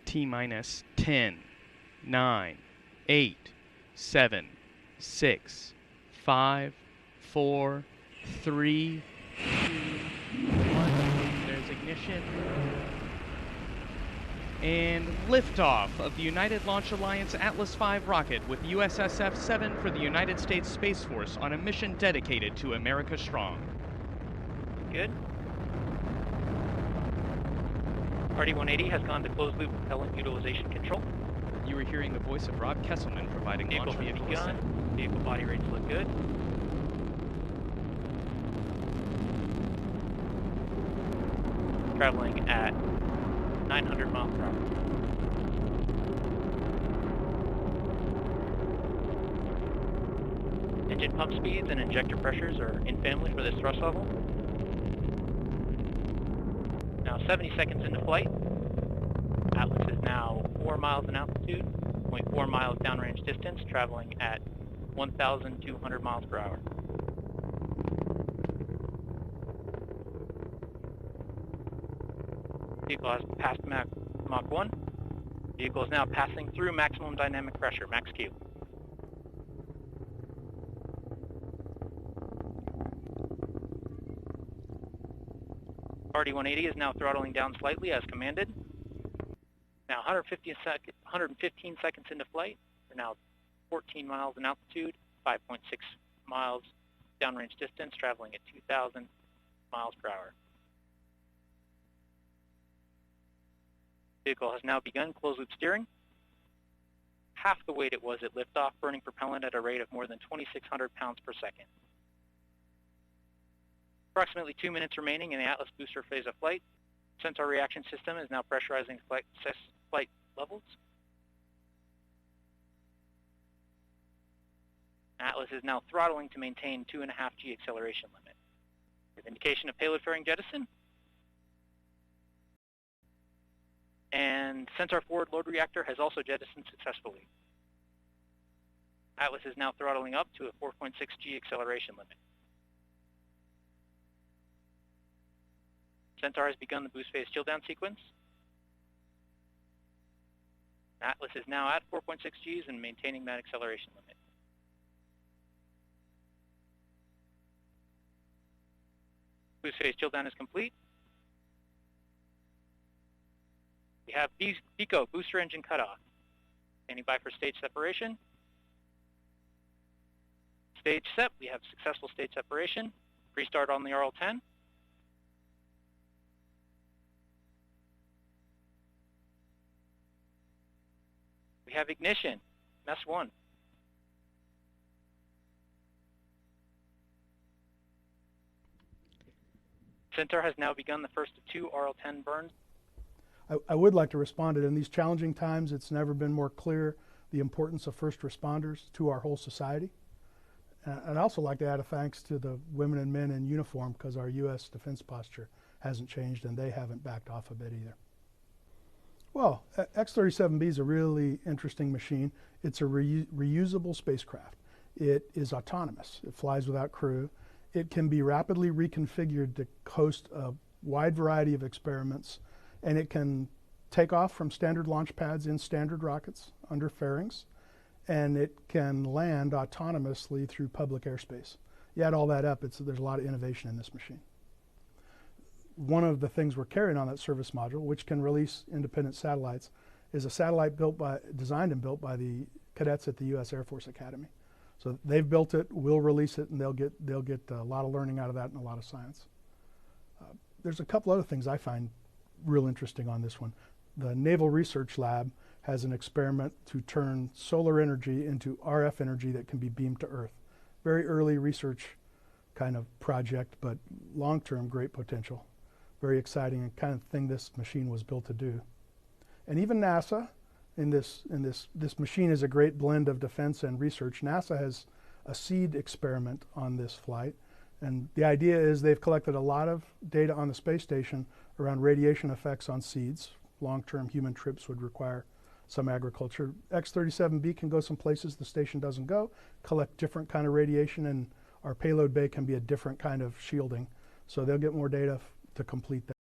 T-minus 10, 9, 8, 7, 6, 5, 4, 3, 2, 1. There's ignition. And liftoff of the United Launch Alliance Atlas V rocket with USSF-7 for the United States Space Force on a mission dedicated to America Strong. Good. RD-180 has gone to closed-loop propellant utilization control. You were hearing the voice of Rob Kesselman providing Vehicle launch vehicle begun. Vehicle body rates look good. Traveling at 900 miles per hour. Engine pump speeds and injector pressures are in family for this thrust level. Now 70 seconds into flight. Atlas is now 4 miles in altitude, 0.4 miles downrange distance, traveling at 1,200 miles per hour. Vehicle has passed Mach 1. Vehicle is now passing through maximum dynamic pressure, max Q. RD-180 is now throttling down slightly as commanded. Now 115 seconds into flight. We're now 14 miles in altitude, 5.6 miles downrange distance, traveling at 2,000 miles per hour. Vehicle has now begun closed-loop steering. Half the weight it was at liftoff, burning propellant at a rate of more than 2,600 pounds per second. Approximately 2 minutes remaining in the Atlas booster phase of flight. Sensor reaction system is now pressurizing flight levels. Atlas is now throttling to maintain 2.5 G acceleration limit. With indication of payload fairing jettison. And sensor forward load reactor has also jettisoned successfully. Atlas is now throttling up to a 4.6 G acceleration limit. Centaur has begun the boost phase chill down sequence. Atlas is now at 4.6 Gs and maintaining that acceleration limit. Boost phase chill down is complete. We have BECO, booster engine cutoff. Standing by for stage separation. Stage set, we have successful stage separation. Restart on the RL-10. We have ignition, MES 1. Centaur has now begun the first of 2 RL-10 burns. I would like to respond to it. In these challenging times, it's never been more clear the importance of first responders to our whole society. I'd also like to add a thanks to the women and men in uniform, because our U.S. defense posture hasn't changed and they haven't backed off a bit either. Well, X-37B is a really interesting machine. It's a reusable spacecraft. It is autonomous. It flies without crew. It can be rapidly reconfigured to host a wide variety of experiments, and it can take off from standard launch pads in standard rockets under fairings, and it can land autonomously through public airspace. You add all that up, there's a lot of innovation in this machine. One of the things we're carrying on that service module, which can release independent satellites, is a satellite designed and built by the cadets at the U.S. Air Force Academy. So they've built it, we'll release it, and they'll get a lot of learning out of that and a lot of science. There's a couple other things I find real interesting on this one. The Naval Research Lab has an experiment to turn solar energy into RF energy that can be beamed to Earth. Very early research kind of project, but long-term great potential. Very exciting and kind of thing this machine was built to do. And even NASA, this machine is a great blend of defense and research. NASA has a seed experiment on this flight, and the idea is they've collected a lot of data on the space station around radiation effects on seeds. Long-term human trips would require some agriculture. X-37B can go some places the station doesn't go, collect different kind of radiation, and our payload bay can be a different kind of shielding. So they'll get more data to complete that.